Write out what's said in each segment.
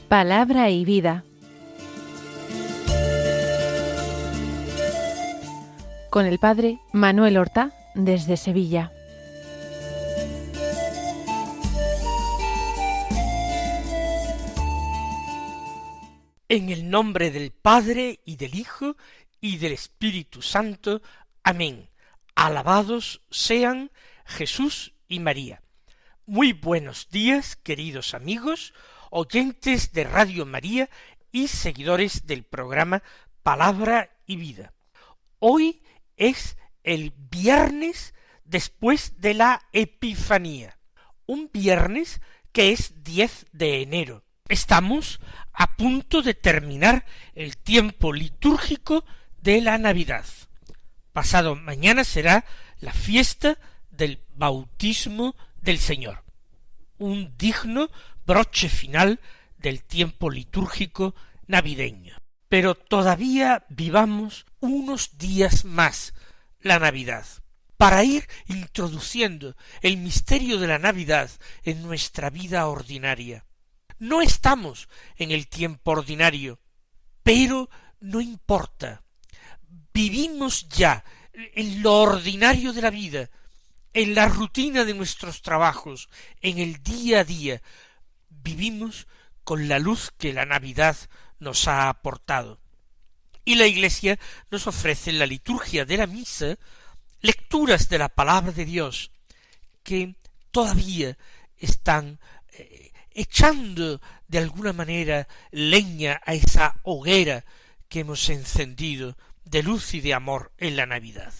Palabra y vida. Con el padre Manuel Horta, desde Sevilla. En el nombre del Padre, y del Hijo, y del Espíritu Santo. Amén. Alabados sean Jesús y María. Muy buenos días, queridos amigos, oyentes de Radio María y seguidores del programa Palabra y Vida. Hoy es el viernes después de la Epifanía, un viernes que es 10 de enero. Estamos a punto de terminar el tiempo litúrgico de la Navidad. Pasado mañana será la fiesta del bautismo del Señor, un digno broche final del tiempo litúrgico navideño. Pero todavía vivamos unos días más la Navidad, para ir introduciendo el misterio de la Navidad en nuestra vida ordinaria. No estamos en el tiempo ordinario, pero no importa. Vivimos ya en lo ordinario de la vida, en la rutina de nuestros trabajos, en el día a día. Vivimos con la luz que la Navidad nos ha aportado. Y la Iglesia nos ofrece en la liturgia de la misa lecturas de la palabra de Dios que todavía están echando de alguna manera leña a esa hoguera que hemos encendido de luz y de amor en la Navidad.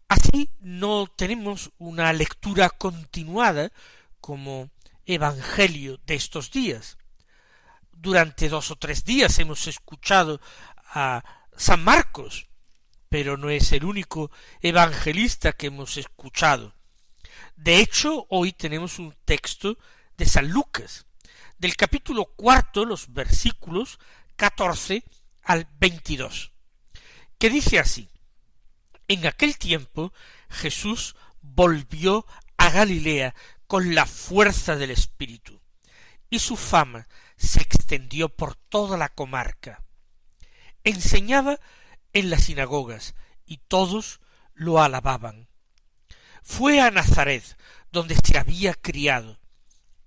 Así no tenemos una lectura continuada como evangelio de estos días. Durante 2 o 3 días hemos escuchado a San Marcos, pero no es el único evangelista que hemos escuchado. De hecho, hoy tenemos un texto de San Lucas, del capítulo 4, los versículos 14 al 22, que dice así: En aquel tiempo Jesús volvió a Galilea con la fuerza del Espíritu, y su fama se extendió por toda la comarca. Enseñaba en las sinagogas, y todos lo alababan. Fue a Nazaret, donde se había criado.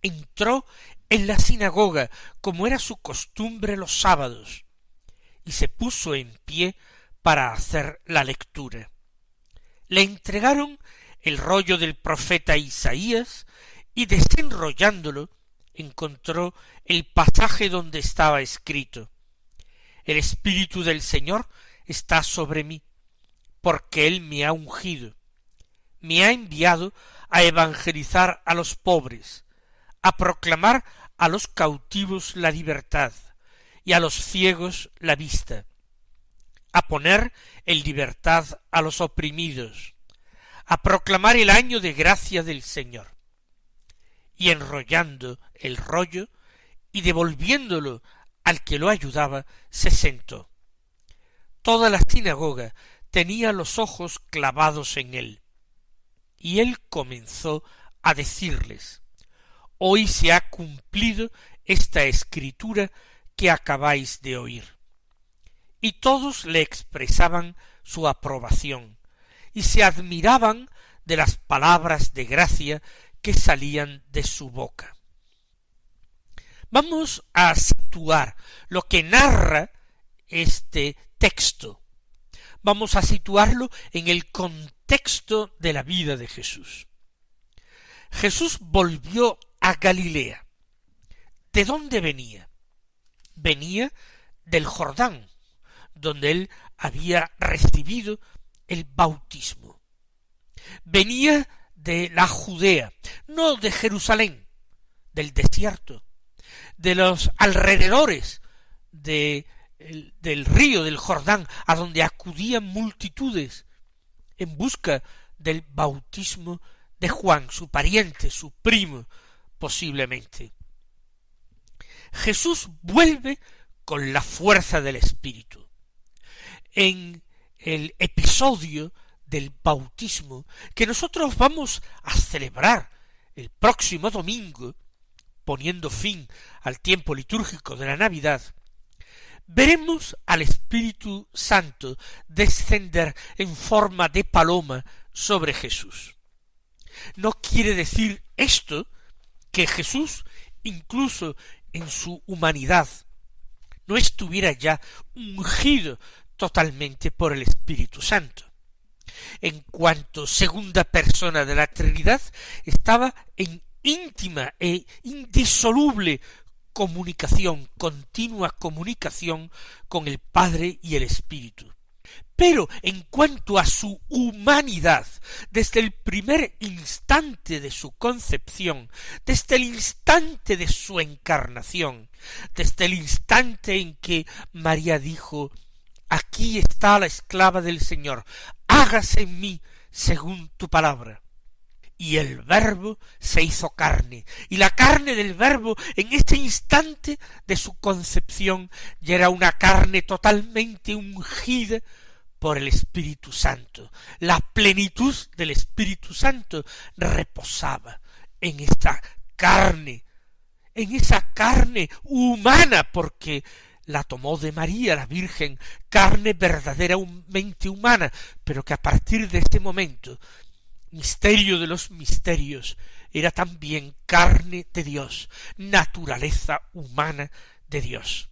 Entró en la sinagoga, como era su costumbre los sábados, y se puso en pie para hacer la lectura. Le entregaron el rollo del profeta Isaías, y desenrollándolo, encontró el pasaje donde estaba escrito: El Espíritu del Señor está sobre mí, porque Él me ha ungido, me ha enviado a evangelizar a los pobres, a proclamar a los cautivos la libertad, y a los ciegos la vista, a poner en libertad a los oprimidos, a proclamar el año de gracia del Señor. Y enrollando el rollo y devolviéndolo al que lo ayudaba, se sentó. Toda la sinagoga tenía los ojos clavados en él, y él comenzó a decirles: Hoy se ha cumplido esta escritura que acabáis de oír. Y todos le expresaban su aprobación, y se admiraban de las palabras de gracia que salían de su boca. Vamos a situar lo que narra este texto. Vamos a situarlo en el contexto de la vida de Jesús. Jesús volvió a Galilea. ¿De dónde venía? Venía del Jordán, donde él había recibido el bautismo. Venía de la Judea, no de Jerusalén, del desierto, de los alrededores del río del Jordán, a donde acudían multitudes en busca del bautismo de Juan, su pariente, su primo, posiblemente. Jesús vuelve con la fuerza del Espíritu. En el episodio del bautismo que nosotros vamos a celebrar el próximo domingo, poniendo fin al tiempo litúrgico de la Navidad, veremos al Espíritu Santo descender en forma de paloma sobre Jesús. No quiere decir esto que Jesús, incluso en su humanidad, no estuviera ya ungido totalmente por el Espíritu Santo. En cuanto segunda persona de la Trinidad, estaba en íntima e indisoluble comunicación, continua comunicación con el Padre y el Espíritu. Pero en cuanto a su humanidad, desde el primer instante de su concepción, desde el instante de su encarnación, desde el instante en que María dijo: «Aquí está la esclava del Señor, hágase en mí según tu palabra». Y el Verbo se hizo carne, y la carne del Verbo en este instante de su concepción ya era una carne totalmente ungida por el Espíritu Santo. La plenitud del Espíritu Santo reposaba en esta carne, en esa carne humana, porque la tomó de María, la Virgen, carne verdaderamente humana, pero que a partir de este momento, misterio de los misterios, era también carne de Dios, naturaleza humana de Dios.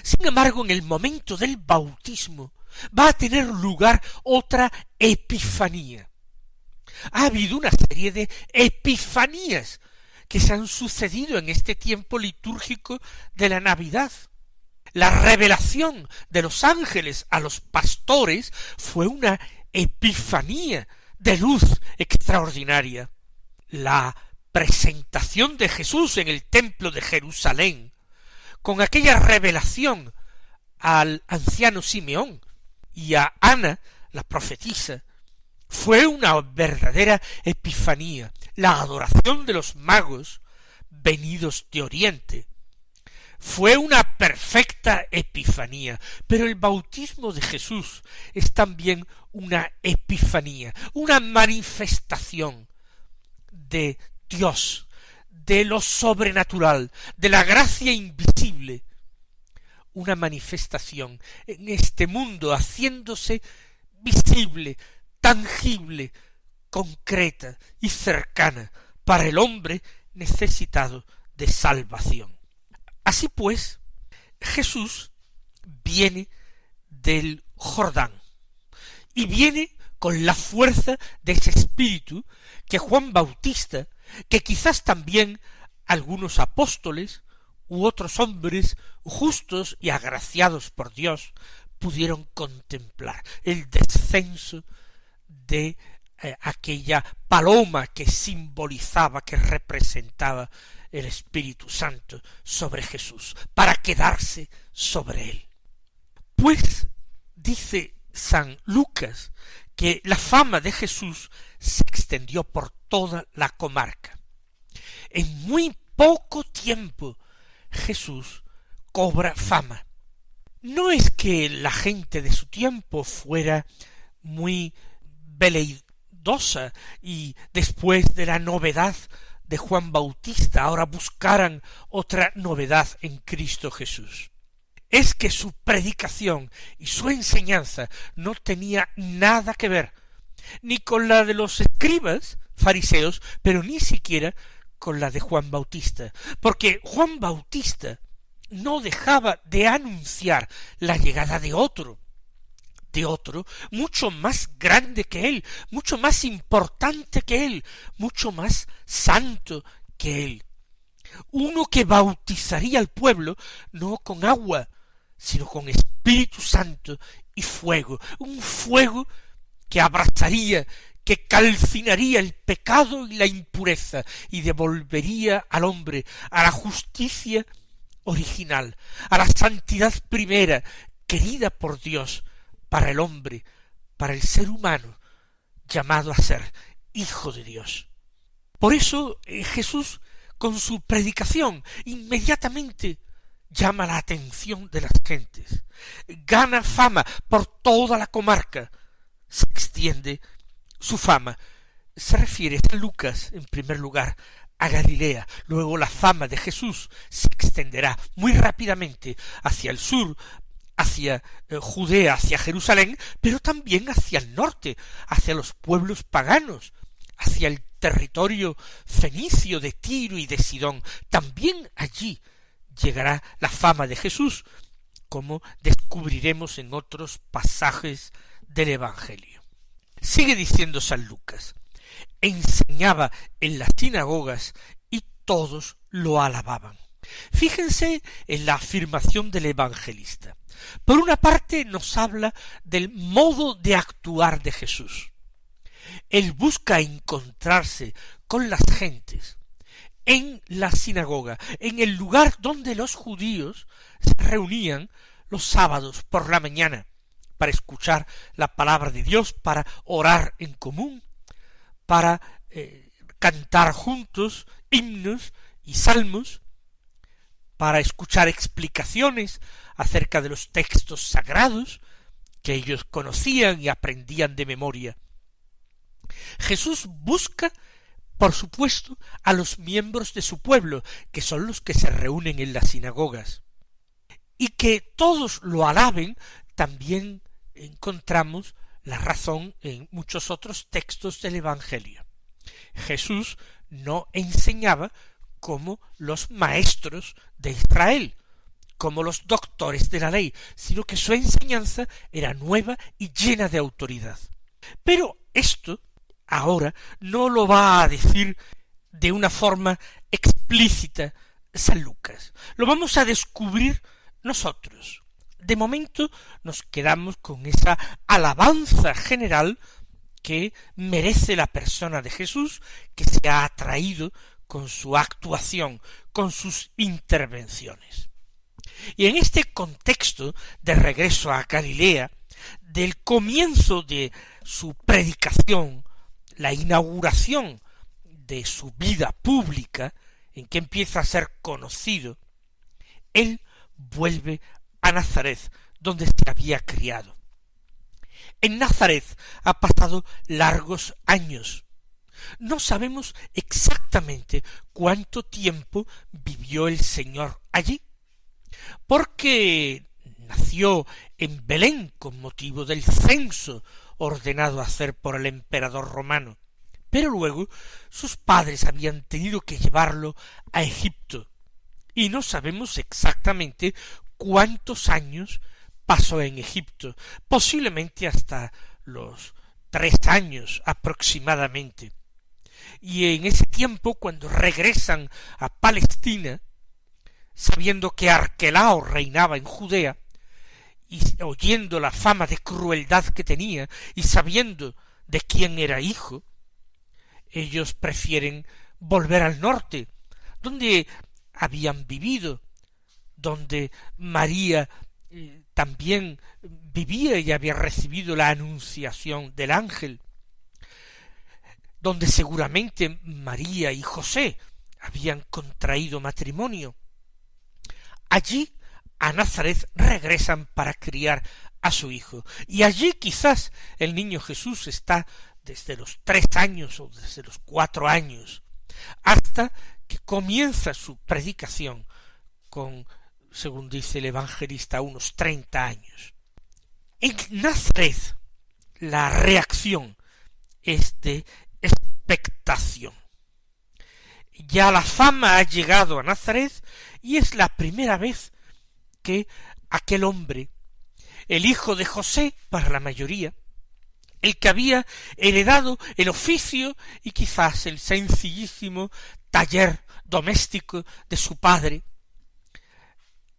Sin embargo, en el momento del bautismo va a tener lugar otra epifanía. Ha habido una serie de epifanías que se han sucedido en este tiempo litúrgico de la Navidad. La revelación de los ángeles a los pastores fue una epifanía de luz extraordinaria. La presentación de Jesús en el templo de Jerusalén, con aquella revelación al anciano Simeón y a Ana, la profetisa, fue una verdadera epifanía. La adoración de los magos venidos de Oriente fue una perfecta epifanía, pero el bautismo de Jesús es también una epifanía, una manifestación de Dios, de lo sobrenatural, de la gracia invisible, una manifestación en este mundo haciéndose visible, tangible, concreta y cercana para el hombre necesitado de salvación. Así pues, Jesús viene del Jordán y viene con la fuerza de ese espíritu que Juan Bautista, que quizás también algunos apóstoles u otros hombres justos y agraciados por Dios pudieron contemplar, el descenso de aquella paloma que simbolizaba, que representaba el Espíritu Santo sobre Jesús, para quedarse sobre él. Pues dice San Lucas que la fama de Jesús se extendió por toda la comarca. En muy poco tiempo Jesús cobra fama. No es que la gente de su tiempo fuera muy veleidosa y después de la novedad de Juan Bautista ahora buscaran otra novedad en Cristo Jesús. Es que su predicación y su enseñanza no tenía nada que ver ni con la de los escribas fariseos, pero ni siquiera con la de Juan Bautista, porque Juan Bautista no dejaba de anunciar la llegada de otro mucho más grande que él, mucho más importante que él, mucho más santo que él. Uno que bautizaría al pueblo no con agua, sino con Espíritu Santo y fuego, un fuego que abrazaría, que calcinaría el pecado y la impureza y devolvería al hombre a la justicia original, a la santidad primera, querida por Dios, para el hombre, para el ser humano, llamado a ser hijo de Dios. Por eso Jesús, con su predicación, inmediatamente llama la atención de las gentes, gana fama por toda la comarca, se extiende su fama. Se refiere San Lucas, en primer lugar, a Galilea. Luego la fama de Jesús se extenderá muy rápidamente hacia el sur, hacia Judea, hacia Jerusalén, pero también hacia el norte, hacia los pueblos paganos, hacia el territorio fenicio de Tiro y de Sidón. También allí llegará la fama de Jesús, como descubriremos en otros pasajes del Evangelio. Sigue diciendo San Lucas: enseñaba en las sinagogas y todos lo alababan. Fíjense en la afirmación del evangelista. Por una parte nos habla del modo de actuar de Jesús. Él busca encontrarse con las gentes en la sinagoga, en el lugar donde los judíos se reunían los sábados por la mañana para escuchar la palabra de Dios, para orar en común, para cantar juntos himnos y salmos, para escuchar explicaciones acerca de los textos sagrados que ellos conocían y aprendían de memoria. Jesús busca, por supuesto, a los miembros de su pueblo, que son los que se reúnen en las sinagogas. Y que todos lo alaben, también encontramos la razón en muchos otros textos del Evangelio. Jesús no enseñaba como los maestros de Israel, como los doctores de la ley, sino que su enseñanza era nueva y llena de autoridad. Pero esto ahora no lo va a decir de una forma explícita San Lucas. Lo vamos a descubrir nosotros. De momento nos quedamos con esa alabanza general que merece la persona de Jesús, que se ha atraído con su actuación, con sus intervenciones. Y en este contexto de regreso a Galilea, del comienzo de su predicación, la inauguración de su vida pública, en que empieza a ser conocido, él vuelve a Nazaret, donde se había criado. En Nazaret ha pasado largos años. No sabemos exactamente cuánto tiempo vivió el Señor allí, porque nació en Belén con motivo del censo ordenado hacer por el emperador romano, pero luego sus padres habían tenido que llevarlo a Egipto, y no sabemos exactamente cuántos años pasó en Egipto, posiblemente hasta los 3 años aproximadamente. Y en ese tiempo, cuando regresan a Palestina, sabiendo que Arquelao reinaba en Judea, y oyendo la fama de crueldad que tenía, y sabiendo de quién era hijo, ellos prefieren volver al norte, donde habían vivido, donde María también vivía y había recibido la anunciación del ángel, donde seguramente María y José habían contraído matrimonio. Allí a Nazaret regresan para criar a su hijo, y allí quizás el niño Jesús está desde los 3 años o desde los 4 años, hasta que comienza su predicación con, según dice el evangelista, unos 30 años. En Nazaret la reacción es de expectación. Ya la fama ha llegado a Nazaret y es la primera vez que aquel hombre, el hijo de José para la mayoría, el que había heredado el oficio y quizás el sencillísimo taller doméstico de su padre,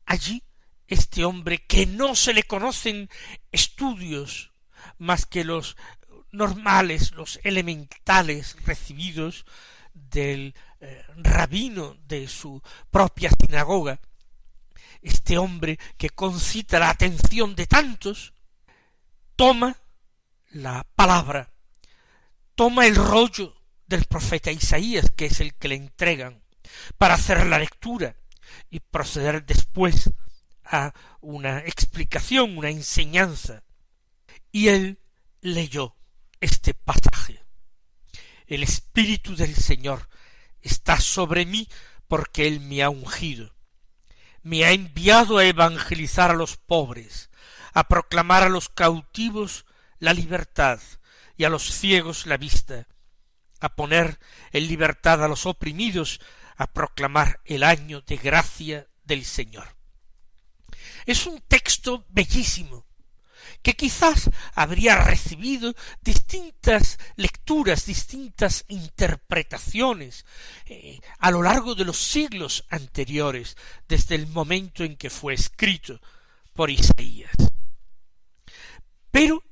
allí este hombre que no se le conocen estudios más que los normales, los elementales recibidos del rabino de su propia sinagoga, este hombre que concita la atención de tantos, toma la palabra, toma el rollo del profeta Isaías, que es el que le entregan, para hacer la lectura y proceder después a una explicación, una enseñanza. Y él leyó este pasaje: el Espíritu del Señor está sobre mí porque Él me ha ungido. Me ha enviado a evangelizar a los pobres, a proclamar a los cautivos la libertad y a los ciegos la vista, a poner en libertad a los oprimidos, a proclamar el año de gracia del Señor. Es un texto bellísimo, que quizás habría recibido distintas lecturas, distintas interpretaciones a lo largo de los siglos anteriores, desde el momento en que fue escrito por Isaías. Pero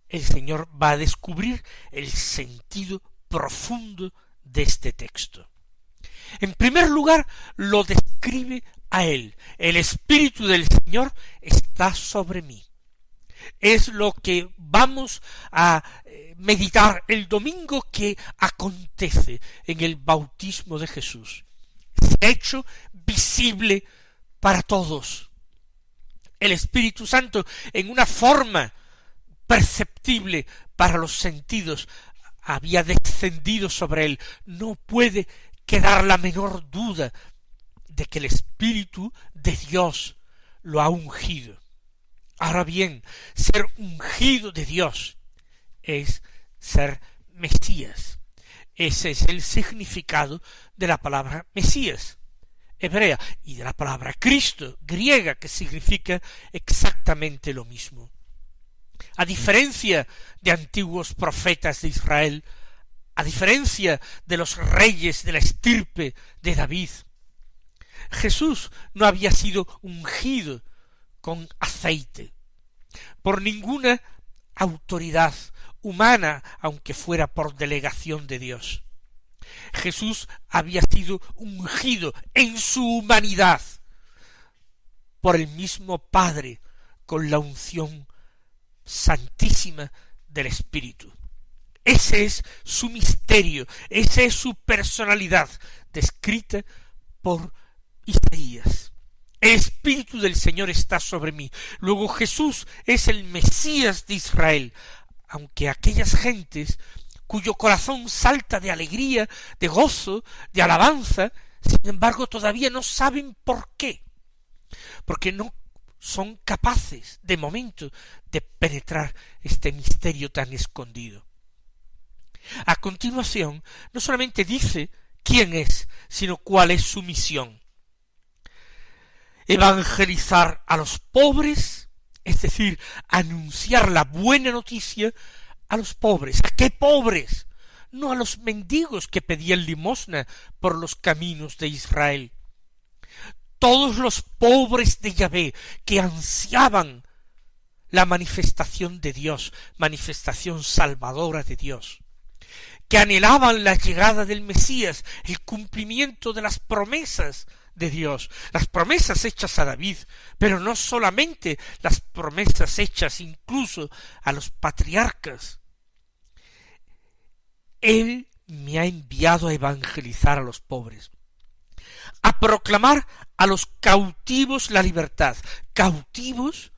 el Señor va a descubrir el sentido profundo de este texto. En primer lugar, lo describe a Él. El Espíritu del Señor está sobre mí. Es lo que vamos a meditar el domingo que acontece en el bautismo de Jesús. Se ha hecho visible para todos. El Espíritu Santo, en una forma perceptible para los sentidos, había descendido sobre él. No puede quedar la menor duda de que el Espíritu de Dios lo ha ungido. Ahora bien, ser ungido de Dios es ser Mesías. Ese es el significado de la palabra Mesías, hebrea, y de la palabra Cristo, griega, que significa exactamente lo mismo. A diferencia de antiguos profetas de Israel, a diferencia de los reyes de la estirpe de David, Jesús no había sido ungido con aceite por ninguna autoridad humana, aunque fuera por delegación de Dios. Jesús había sido ungido en su humanidad por el mismo Padre con la unción santísima del Espíritu. Ese es su misterio, esa es su personalidad, descrita por Isaías. El Espíritu del Señor está sobre mí. Luego Jesús es el Mesías de Israel, aunque aquellas gentes cuyo corazón salta de alegría, de gozo, de alabanza, sin embargo todavía no saben por qué, porque no son capaces de momento de penetrar este misterio tan escondido. A continuación, no solamente dice quién es, sino cuál es su misión. Evangelizar a los pobres, es decir, anunciar la buena noticia a los pobres. ¿A qué pobres? No a los mendigos que pedían limosna por los caminos de Israel. Todos los pobres de Yahvé que ansiaban la manifestación de Dios, manifestación salvadora de Dios, que anhelaban la llegada del Mesías, el cumplimiento de las promesas de Dios, las promesas hechas a David, pero no solamente las promesas hechas incluso a los patriarcas. Él me ha enviado a evangelizar a los pobres, a proclamar a los cautivos la libertad, cautivos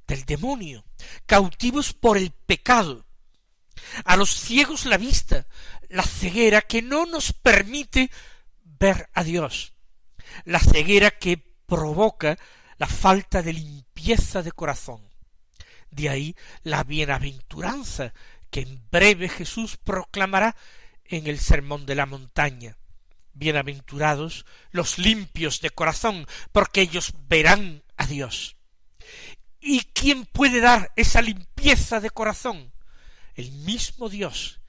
del demonio, cautivos por el pecado, a los ciegos la vista, la ceguera que no nos permite ver a Dios, la ceguera que provoca la falta de limpieza de corazón. De ahí la bienaventuranza que en breve Jesús proclamará en el Sermón de la Montaña. Bienaventurados los limpios de corazón, porque ellos verán a Dios. ¿Y quién puede dar esa limpieza de corazón? El mismo Dios,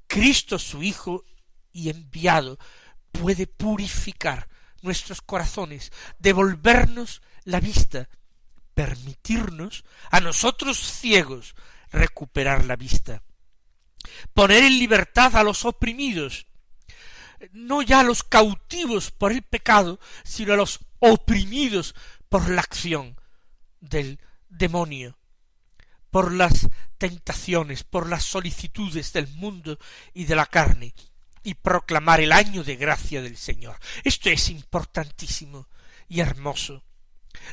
Cristo su Hijo y enviado, puede purificar nuestros corazones, devolvernos la vista, permitirnos a nosotros ciegos recuperar la vista, poner en libertad a los oprimidos, no ya a los cautivos por el pecado, sino a los oprimidos por la acción del demonio, por las tentaciones, por las solicitudes del mundo y de la carne, y proclamar el año de gracia del Señor. Esto es importantísimo y hermoso.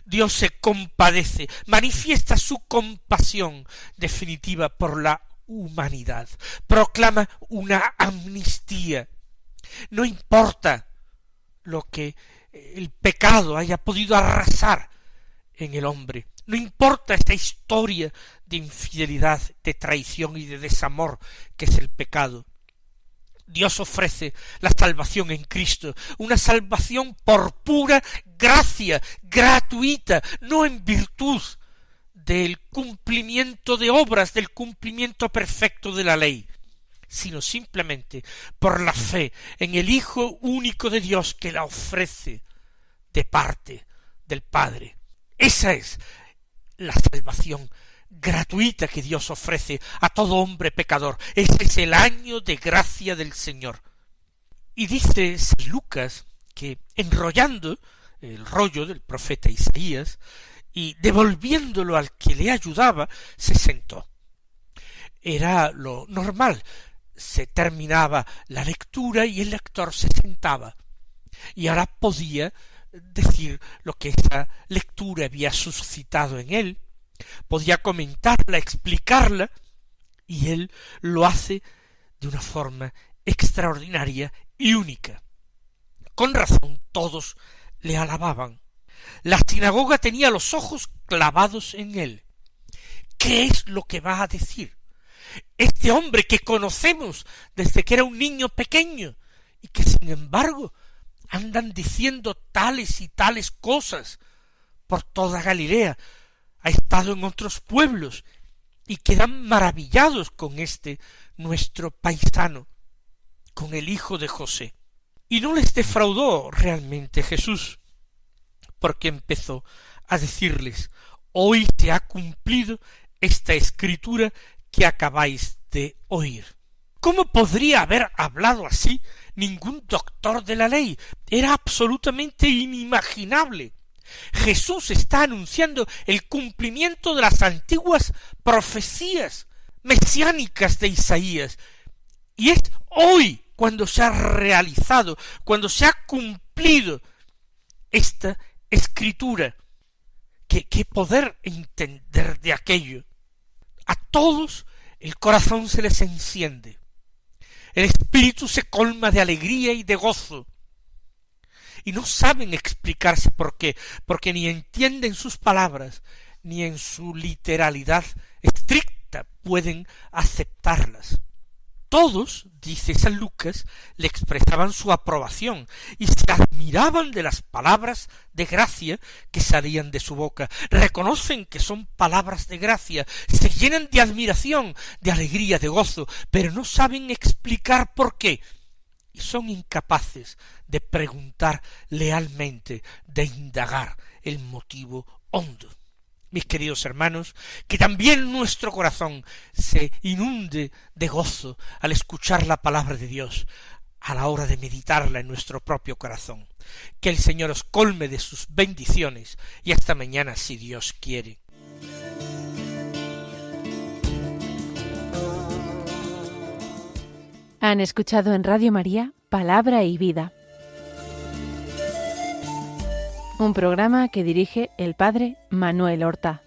Dios se compadece, manifiesta su compasión definitiva por la humanidad, proclama una amnistía, No importa lo que el pecado haya podido arrasar en el hombre. No importa esta historia de infidelidad, de traición y de desamor que es el pecado. Dios ofrece la salvación en Cristo, una salvación por pura gracia, gratuita, no en virtud del cumplimiento de obras, del cumplimiento perfecto de la ley, sino simplemente por la fe en el Hijo único de Dios que la ofrece de parte del Padre. Esa es la salvación gratuita que Dios ofrece a todo hombre pecador. Ese es el año de gracia del Señor. Y dice San Lucas que, enrollando el rollo del profeta Isaías y devolviéndolo al que le ayudaba, se sentó. Era lo normal. Se terminaba la lectura y el lector se sentaba. Y ahora podía decir lo que esa lectura había suscitado en él, podía comentarla, explicarla, y él lo hace de una forma extraordinaria y única. Con razón todos le alababan. La sinagoga tenía los ojos clavados en él. ¿Qué es lo que va a decir? Este hombre que conocemos desde que era un niño pequeño y que sin embargo andan diciendo tales y tales cosas por toda Galilea, ha estado en otros pueblos y quedan maravillados con este nuestro paisano, con el hijo de José. Y no les defraudó realmente Jesús, porque empezó a decirles: hoy se ha cumplido esta escritura que acabáis de oír. ¿Cómo podría haber hablado así ningún doctor de la ley? Era absolutamente inimaginable. Jesús está anunciando el cumplimiento de las antiguas profecías mesiánicas de Isaías, y es hoy cuando se ha realizado, cuando se ha cumplido esta escritura. ¿Qué poder entender de aquello? A todos el corazón se les enciende, el espíritu se colma de alegría y de gozo, y no saben explicarse por qué, porque ni entienden sus palabras, ni en su literalidad estricta pueden aceptarlas. Todos, dice San Lucas, le expresaban su aprobación y se admiraban de las palabras de gracia que salían de su boca. Reconocen que son palabras de gracia, se llenan de admiración, de alegría, de gozo, pero no saben explicar por qué. Y son incapaces de preguntar lealmente, de indagar el motivo hondo. Mis queridos hermanos, que también nuestro corazón se inunde de gozo al escuchar la palabra de Dios, a la hora de meditarla en nuestro propio corazón. Que el Señor os colme de sus bendiciones, y hasta mañana si Dios quiere. Han escuchado en Radio María Palabra y Vida, un programa que dirige el Padre Manuel Horta.